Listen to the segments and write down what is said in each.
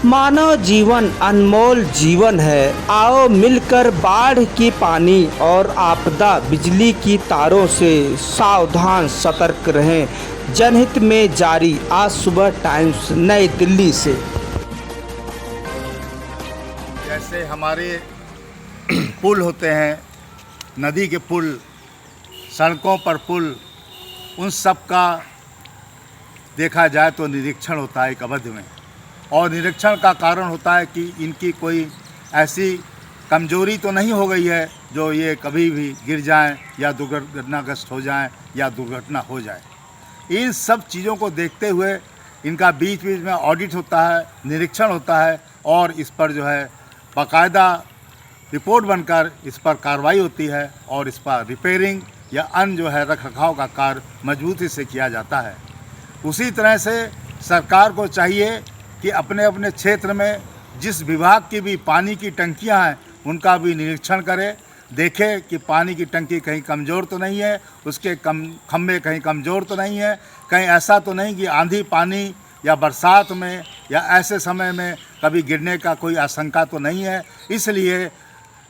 मानव जीवन अनमोल जीवन है। आओ मिलकर बाढ़ की पानी और आपदा बिजली की तारों से सावधान सतर्क रहें। जनहित में जारी आज सुबह टाइम्स नई दिल्ली से। जैसे हमारे पुल होते हैं, नदी के पुल, सड़कों पर पुल, उन सब का देखा जाए तो निरीक्षण होता है एक अवधि में। और निरीक्षण का कारण होता है कि इनकी कोई ऐसी कमजोरी तो नहीं हो गई है जो ये कभी भी गिर जाएं या दुर्घटनाग्रस्त हो जाएं या दुर्घटना हो जाए। इन सब चीज़ों को देखते हुए इनका बीच बीच में ऑडिट होता है, निरीक्षण होता है और इस पर जो है बाकायदा रिपोर्ट बनकर इस पर कार्रवाई होती है और इस पर रिपेयरिंग या अन्य जो है रखरखाव का कार्य मजबूती से किया जाता है। उसी तरह से सरकार को चाहिए कि अपने अपने क्षेत्र में जिस विभाग की भी पानी की टंकियां हैं उनका भी निरीक्षण करे, देखे कि पानी की टंकी कहीं कमज़ोर तो नहीं है, उसके खंभे कहीं कमज़ोर तो नहीं है, कहीं ऐसा तो नहीं कि आंधी पानी या बरसात में या ऐसे समय में कभी गिरने का कोई आशंका तो नहीं है। इसलिए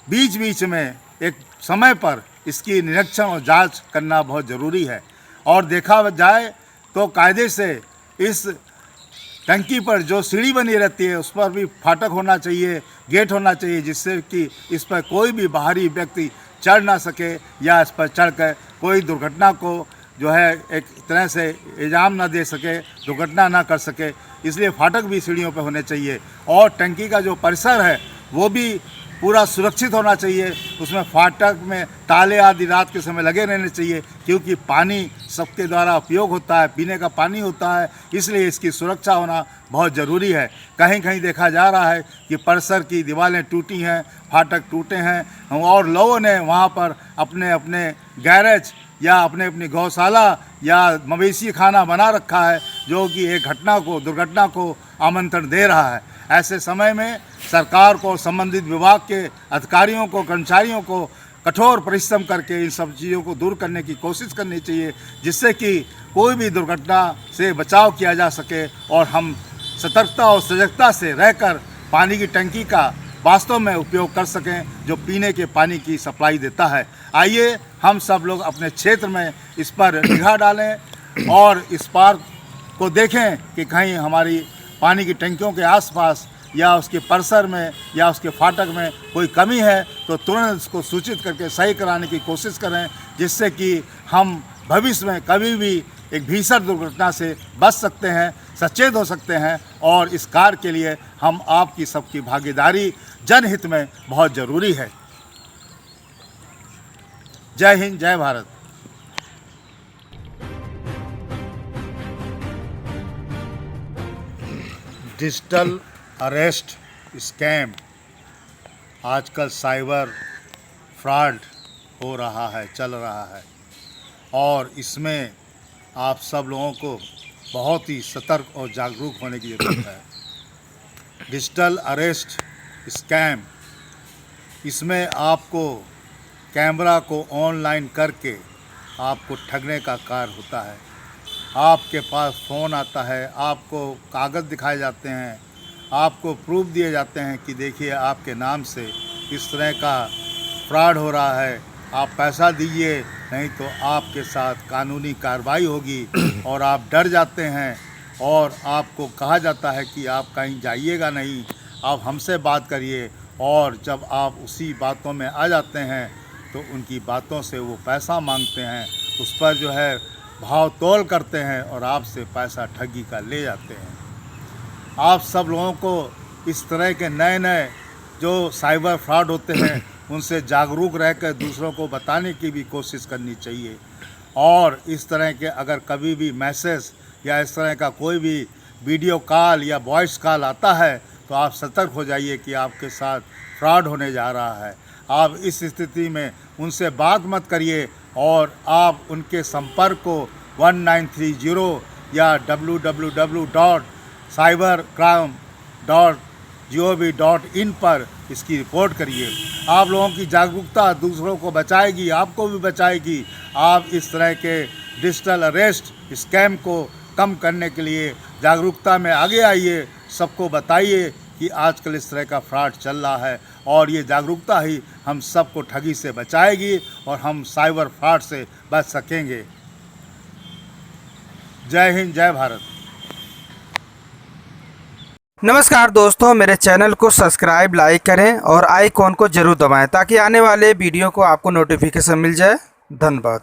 बीच बीच में एक समय पर इसकी निरीक्षण और जांच करना बहुत ज़रूरी है। और देखा जाए तो कायदे से इस टंकी पर जो सीढ़ी बनी रहती है उस पर भी फाटक होना चाहिए, गेट होना चाहिए, जिससे कि इस पर कोई भी बाहरी व्यक्ति चढ़ ना सके या इस पर चढ़कर कोई दुर्घटना को जो है एक तरह से इल्ज़ाम ना दे सके, दुर्घटना ना कर सके। इसलिए फाटक भी सीढ़ियों पर होने चाहिए और टंकी का जो परिसर है वो भी पूरा सुरक्षित होना चाहिए। उसमें फाटक में ताले आदि रात के समय लगे रहने चाहिए, क्योंकि पानी सबके द्वारा उपयोग होता है, पीने का पानी होता है, इसलिए इसकी सुरक्षा होना बहुत ज़रूरी है। कहीं कहीं देखा जा रहा है कि परिसर की दीवारें टूटी हैं, फाटक टूटे हैं और लोगों ने वहाँ पर अपने अपने गैरेज या अपने अपनी गौशाला या मवेशी खाना बना रखा है, जो कि एक दुर्घटना को आमंत्रण दे रहा है। ऐसे समय में सरकार को, संबंधित विभाग के अधिकारियों को, कर्मचारियों को कठोर परिश्रम करके इन सब चीज़ों को दूर करने की कोशिश करनी चाहिए, जिससे कि कोई भी दुर्घटना से बचाव किया जा सके और हम सतर्कता और सजगता से रहकर पानी की टंकी का वास्तव में उपयोग कर सकें, जो पीने के पानी की सप्लाई देता है। आइए हम सब लोग अपने क्षेत्र में इस पर निगाह डालें और इस पार को देखें कि कहीं हमारी पानी की टंकियों के आसपास या उसके परिसर में या उसके फाटक में कोई कमी है तो तुरंत इसको सूचित करके सही कराने की कोशिश करें, जिससे कि हम भविष्य में कभी भी एक भीषण दुर्घटना से बच सकते हैं, सचेत हो सकते हैं। और इस कार्य के लिए हम आपकी सबकी भागीदारी जनहित में बहुत ज़रूरी है। जय हिंद, जय भारत। डिजिटल अरेस्ट स्कैम, आजकल साइबर फ्रॉड हो रहा है, चल रहा है और इसमें आप सब लोगों को बहुत ही सतर्क और जागरूक होने की ज़रूरत है। डिजिटल अरेस्ट स्कैम, इसमें आपको कैमरा को ऑनलाइन करके आपको ठगने का कार्य होता है। आपके पास फ़ोन आता है, आपको कागज़ दिखाए जाते हैं, आपको प्रूफ दिए जाते हैं कि देखिए आपके नाम से इस तरह का फ्रॉड हो रहा है, आप पैसा दीजिए नहीं तो आपके साथ कानूनी कार्रवाई होगी। और आप डर जाते हैं और आपको कहा जाता है कि आप कहीं जाइएगा नहीं, आप हमसे बात करिए। और जब आप उसी बातों में आ जाते हैं तो उनकी बातों से वो पैसा मांगते हैं, उस पर जो है भाव तोल करते हैं और आपसे पैसा ठगी का ले जाते हैं। आप सब लोगों को इस तरह के नए नए जो साइबर फ्रॉड होते हैं उनसे जागरूक रहकर दूसरों को बताने की भी कोशिश करनी चाहिए। और इस तरह के अगर कभी भी मैसेज या इस तरह का कोई भी वीडियो कॉल या वॉइस कॉल आता है तो आप सतर्क हो जाइए कि आपके साथ फ्रॉड होने जा रहा है। आप इस स्थिति में उनसे बात मत करिए और आप उनके संपर्क को 1930 या www.cybercrime.gov.in पर इसकी रिपोर्ट करिए। आप लोगों की जागरूकता दूसरों को बचाएगी, आपको भी बचाएगी। आप इस तरह के डिजिटल अरेस्ट स्कैम को कम करने के लिए जागरूकता में आगे आइए सबको बताइए कि आजकल इस तरह का फ्रॉड चल रहा है, और ये जागरूकता ही हम सबको ठगी से बचाएगी और हम साइबर फ्रॉड से बच सकेंगे। जय हिंद, जय भारत। नमस्कार दोस्तों, मेरे चैनल को सब्सक्राइब, लाइक करें और आइकॉन को जरूर दबाएं ताकि आने वाले वीडियो को आपको नोटिफिकेशन मिल जाए। धन्यवाद।